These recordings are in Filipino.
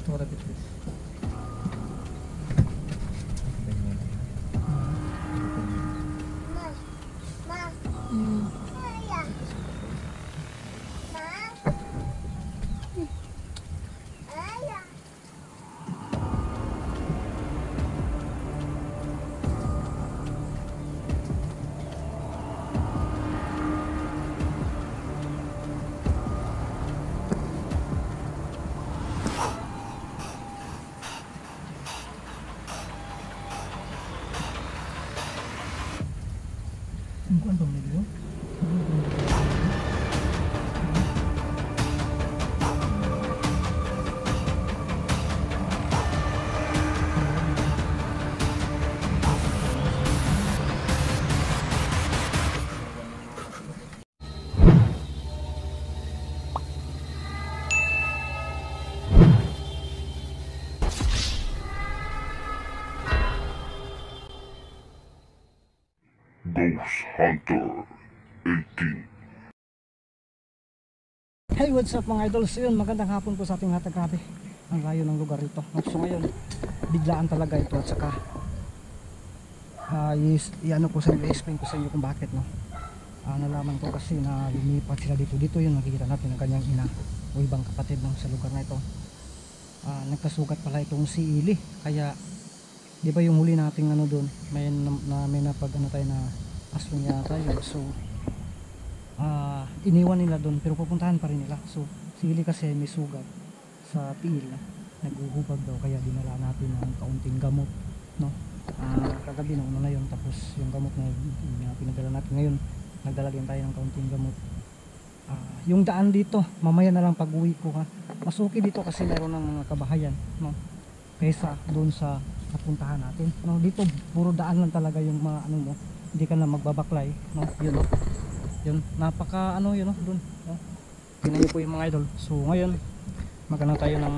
Tora Beatriz. ¿Cuánto me dio? Ghost Hunter 18. Hey, what's up mga idols? So yun, magandang hapon po sa ating lahat. Grabe, ang layo ng lugar ito. So ngayon, biglaan talaga ito. At saka i-ano ko sa inyo, i-explain ko sa inyo kung bakit, no? Nalaman ko kasi na lumipat sila dito. Dito yun, nakikita natin ang kanyang ina o ibang kapatid, no, sa lugar na ito. Nagkasugat pala itong si Ili. Kaya di ba yung huli nating ano doon, may napag ano tayo na aswang tayo. So iniwan nila doon pero pupuntahan pa rin nila. So si Ili kasi may sugat sa tiil, naguhubag daw, kaya dinala natin ng kaunting gamot, no? Kagabi na una na yun, tapos yung gamot na pinadala natin ngayon, nagdala din tayo ng kaunting gamot. Yung daan dito mamaya na lang pag uwi ko, ha, mas okay dito kasi meron ng mga kabahayan, no, kaysa doon sa napuntahan natin, no? Dito puro daan lang talaga yung mga ano mo, hindi ka na magbabaklay, no? Yun, no? Yun, napaka ano yun, no? Doon, no? Tingnan niyo po yung mga idol. So ngayon magana tayo ng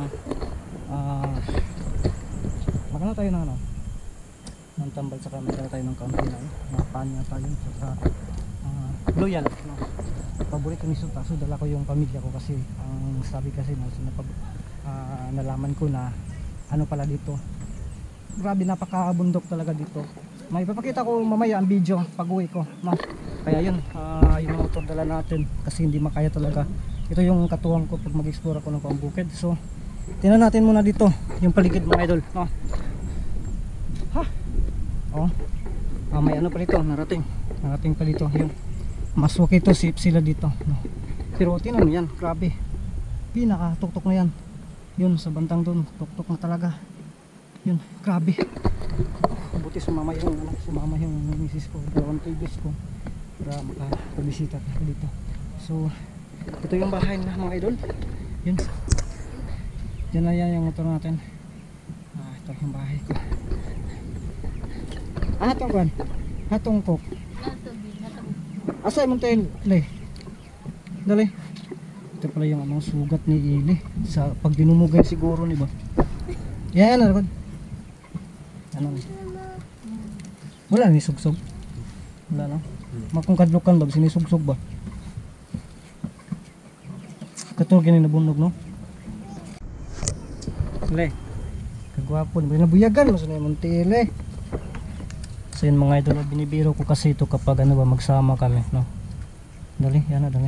ano ng tambal, saka magana tayo ng kaunti na mapanya tayo sa loyal, no? Paborito ni Suta. So dala ko yung pamilya ko kasi ang sabi kasi na nalaman ko na ano pala dito, grabe, napakabundok talaga dito. May papakita ko mamaya ang video pag uwi ko, no? Kaya yun, yung motor dala natin kasi hindi makaya talaga. Ito yung katuwang ko pag mag-explore ako ng pambukid. So tingnan natin muna dito yung paligid mga idol, no? Ha? Oh, may ano pa dito, narating pa dito. Yung mas okay to, safe sila dito, no? Pero tingnan mo yan, grabe, pinaka-tuktok na yan. Yun sa bantang doon, tuktok na talaga. Yun, grabe. Buti sumama yung misis ko, dalawang previous ko para makapabisita tayo dito. So ito yung bahay na mga idol. Yun, dyan na yan yung motor natin. Ito yung bahay ko. Hatong kan? Hatong kok. Asay mong tayo, le. Dali. Ito pala yung anong sugat ni Ili sa pag dinumugay siguro, ni ba? Yan na, ano? Wala ni sugsog. Wala na. Makungkadlukan ba sinisugsog ba? Kato gini nabunog, no? Le. Kagwapo, nabuyagan mo sa imong tile. So yun mga idol, binibiro ko kasi ito kapag ano ba magsama kami, no? Dali, yan na, dali.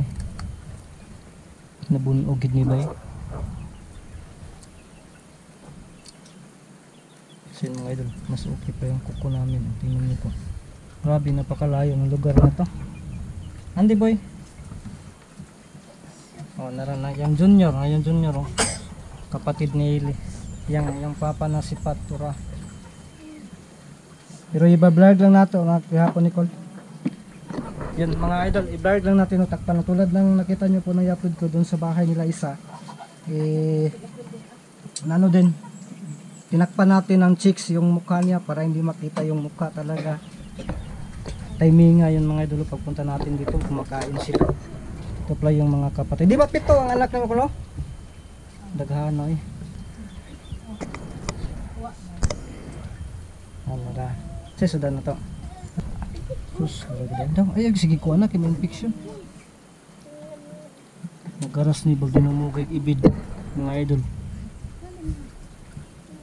Nabunog gid ni bay. So yun mga idol, mas okay pa yung kuko namin. Tingnan niyo po, grabe, napakalayo ng lugar na to. Andy boy, narana yung junior, oh, kapatid ni Ili, yung papa na si Patura. Pero iba-vlog lang nato hapon, Nicole. Yan mga idol, i-vlog lang natin takpan tulad ng nakita nyo po na i-upload ko doon sa bahay nila isa. Ano din, tinakpan natin ng chicks yung mukha niya para hindi makita yung mukha talaga. Timing nga yun mga idol, pagpunta natin dito kumakain sila. Ito pala yung mga kapatid. Di ba 7 ang anak ng kulo? Daghan na eh. Wala. Sudan na to. Sus, daw. Ay, sige ko anak, yung infection. Nagkaras ni bag dinumugay ibid, mga idol.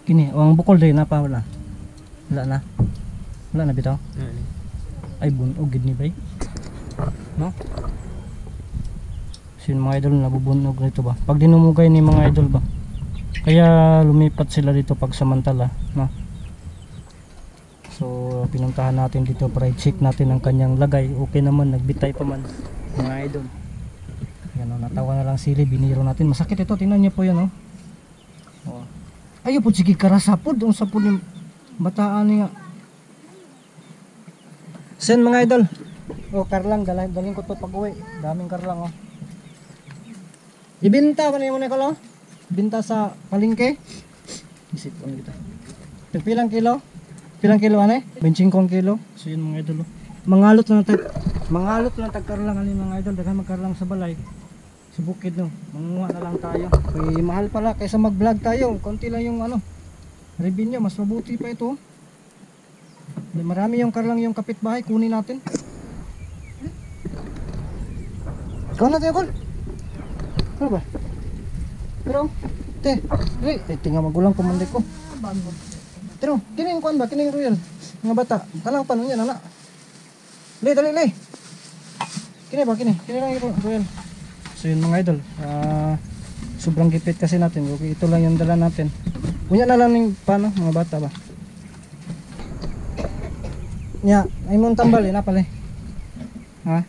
Kini, o ang bukol din na pa wala. Wala na. Wala na bitaw. Ay bunog gid ni bay. No? Sin mga idol nabubunog nito ba? Pag dinumugay ni mga idol ba? Kaya lumipat sila dito pag samantala, no? So pinuntahan natin dito para i-check natin ang kanyang lagay. Okay naman, nagbitay pa man mga idol. Yan o, natawa na lang sili, biniro natin. Masakit ito, tingnan niyo po yan o. Oh. Ayaw po sige karasapod, ang sapod yung bataan niya. Sen mga idol. O karlang, dalhin ko to pag uwi. Daming karlang o. Ibinta pa niyo muna ko lo. Binta sa palengke. Isip ko dito. Pilang kilo? Pilang kilo ane? 25 kilo. So yun mga idol o. Mangalot na tagkarlang ani mga idol, daghan magkarlang sa balay. Sa bukid no. Manguha na lang tayo. Kay mahal pala kaysa mag-vlog tayo. Konti lang yung ano. Revenue, mas mabuti pa ito. Marami yung karlang yung kapitbahay, kunin natin. Ikaw natin Kol. Ano ba? Pero, tingnan magulang kumanday ko. Pero, kini yung kuan ba? Kini yung royal. Mga bata, kanang paano yan, anak? Dali. Kini ba? Kini lang yung royal. So yun mga idol, sobrang gipit kasi natin. Okay, ito lang yung dala natin. Kunya na lang yung paano, mga bata ba? Nya, ay mong tambal eh, napal eh. Ha?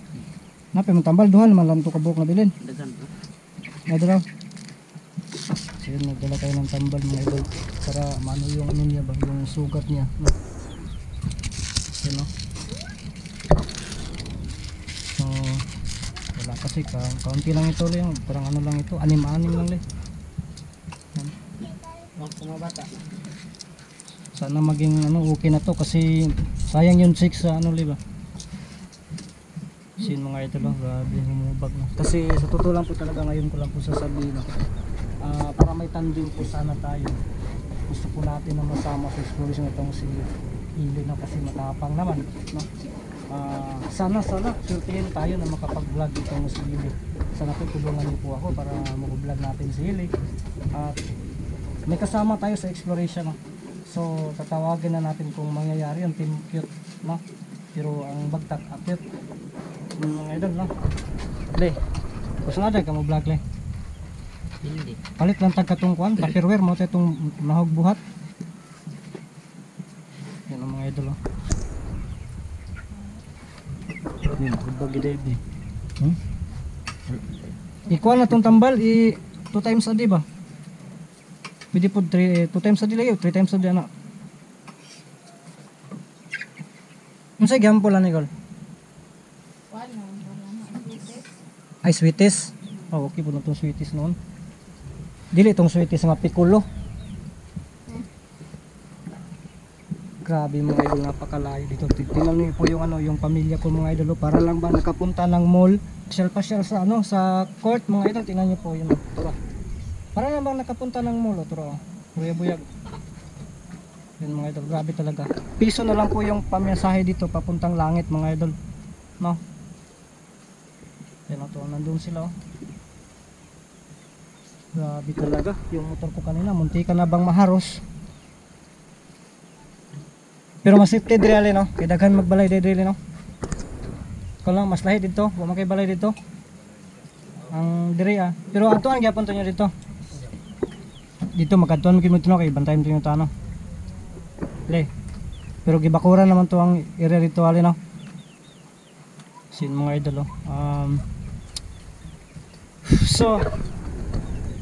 Napay mong tambal, duhan naman lang ito kabuk na bilin. Nadalaw. So yun, nagdala tayo ng tambal mga idol. Para maano yung ano niya ba, yung sugat niya. No? Yun no? So, wala kasi, kaunti lang ito lang. Parang ano lang ito, anim-anim lang lang. Mga bata. Sana maging ano, okay na to kasi sayang yung 6 sa ano liba. Sin mga ito lang, grabe humubag na. Kasi sa totoo lang po talaga ngayon ko lang po sasabihin no? Para may tandem po sana tayo. Gusto po natin na masama sa exploration itong si Ili na kasi matapang naman no? Sana surtihin tayo na makapag-vlog itong si Ili. Sana po tulungan niyo po ako para mag-vlog natin si Ili. At may kasama tayo sa exploration no? So tatawagin na natin kung mangyayari yung team cute no? Pero ang bagtak cute mga idol no? Le, gusto nga dyan ka mo vlog le? Hindi. Palit lang tagkatungkuan, tupperware mo itong nahog buhat. Yan ang mga idol no? Yan, bagi David ikuha na itong tambal 2 times a day ba? Pwede po 2 times a day lagi, 3 times a day anak. Ano sa'yo gampo lang Nicole? Ay sweeties? Oh okay po na itong sweeties noon. Dili itong sweeties nga pikulo. Grabe mga idol, napakalayo dito. Tingnan niyo po yung ano, yung pamilya ko mga idol, para lang ba nakapunta ng mall, pasyal sa ano, sa court mga idol. Tingnan niyo po yun. Tara. Para lang bang nakapunta ng mall, tara. Buyag. Yun mga idol, grabe talaga. Piso na lang po yung pamasahe dito papuntang langit mga idol. No? Yan ito, nandun sila oh. Grabe talaga. Yung motor ko kanina, munti ka na bang maharos. Pero mas safety diri no? Kaya daghan magbalay diri no? Ikaw lang, mas lahi dito. Huwag makay balay dito. Ang diri Pero ato ang gyapon to nyo dito. Dito magkatuan mo kinutuno kay bantayan mo ito ano. Le. Pero gibakuran naman to ang area dito ali no? Sin mga idol so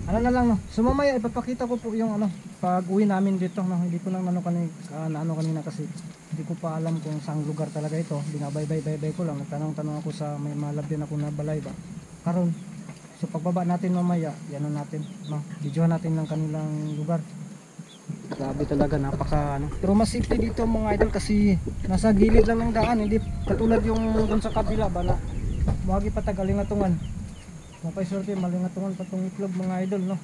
ano na lang no. So mamaya ipapakita ko po yung ano pag uwi namin dito no. Hindi ko lang kanina kasi hindi ko pa alam kung saang lugar talaga ito. Hindi nga bye ko lang. Nagtanong ako sa may malabyan ako na balay ba. Karon. So pagbaba natin mamaya, yan natin no. Videohan natin ng kanilang lugar. Grabe talaga, napaka ano. Pero mas safety dito mga idol kasi nasa gilid lang ng daan, hindi katulad yung dun sa kabila ba na buhagi pa tagalingatungan. Mapaisorte malingatungan pa tong itlog mga idol no.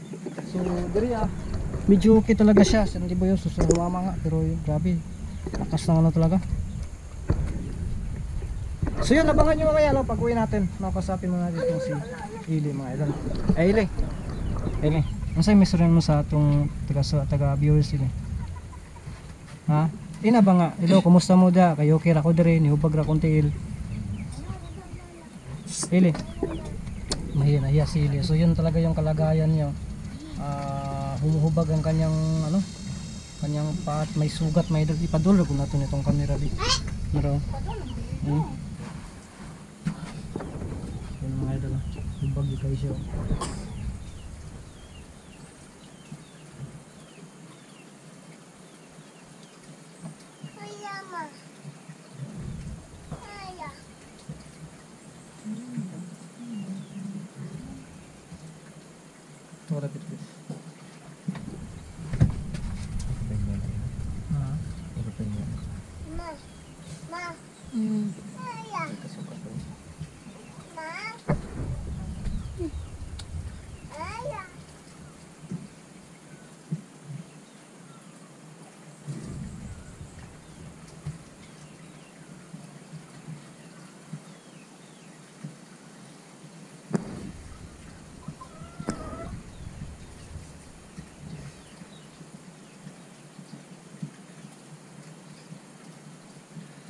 So diri medyo okay talaga siya. Hindi ba yung susumama nga pero grabe. Lakas ng ano talaga. So yun, abangan nyo mamaya no, pag uwi natin. Makasapin mo natin itong si Ili mga idol. Ili. Ano sa'yo misurin mo sa itong taga viewers ini? Ha? Ina ba nga? Hello, kumusta mo da? Kayo kira ko dire, nihubag ra kong tiil. Ili. Mahina hiya si Ili. So yun talaga yung kalagayan niya. Humuhubag ang kanyang ano? Kanyang paat, may sugat, may ipadulog ko natin itong camera di. Pero yun mga idol. Hubag di kayo siya. Ito rapid fit.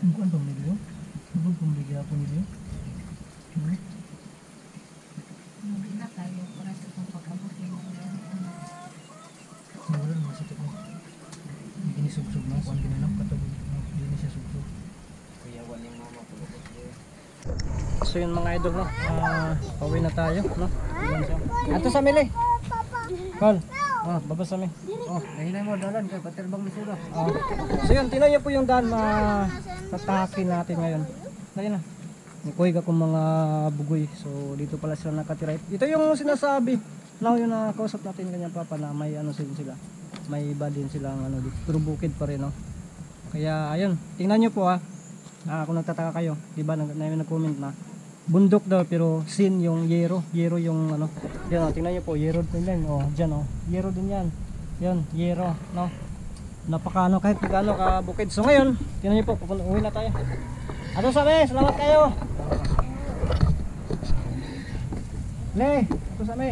Bukan pemilih, bukan pemilih apa pemilih? Mabila tayo para sa pagpapabukid ng Wala naman sa tipo. Hindi sugsug na, kung ginanap katabi, hindi siya sugsug. So yun mga idol, no? Pauwi na tayo, no? Ilan siya? Ato sa mili! Call! Baba sa mi. Nahinay mo dalan kay paterbang ni sura. So yun, tinayo po yung daan tatakin natin ngayon. Dali na. Nikuhay ka kung mga bugoy. So dito pala sila nakatira. Ito yung sinasabi. Now yung nakausap natin ganyan papa na may ano sila. May iba din silang ano dito. Pero bukid pa rin, no? Kaya ayun, tingnan nyo po kung nagtataka kayo. Diba nag-comment na bundok daw pero sin yung yero yung ano. Yan tingnan nyo po, yero din yan. Dyan yero din yan. Yan, yero, no? Napaka kahit gaano ka bukid. So ngayon, tingnan nyo po, uwi na tayo. Ato sabi, salamat kayo. Le, ato sabi.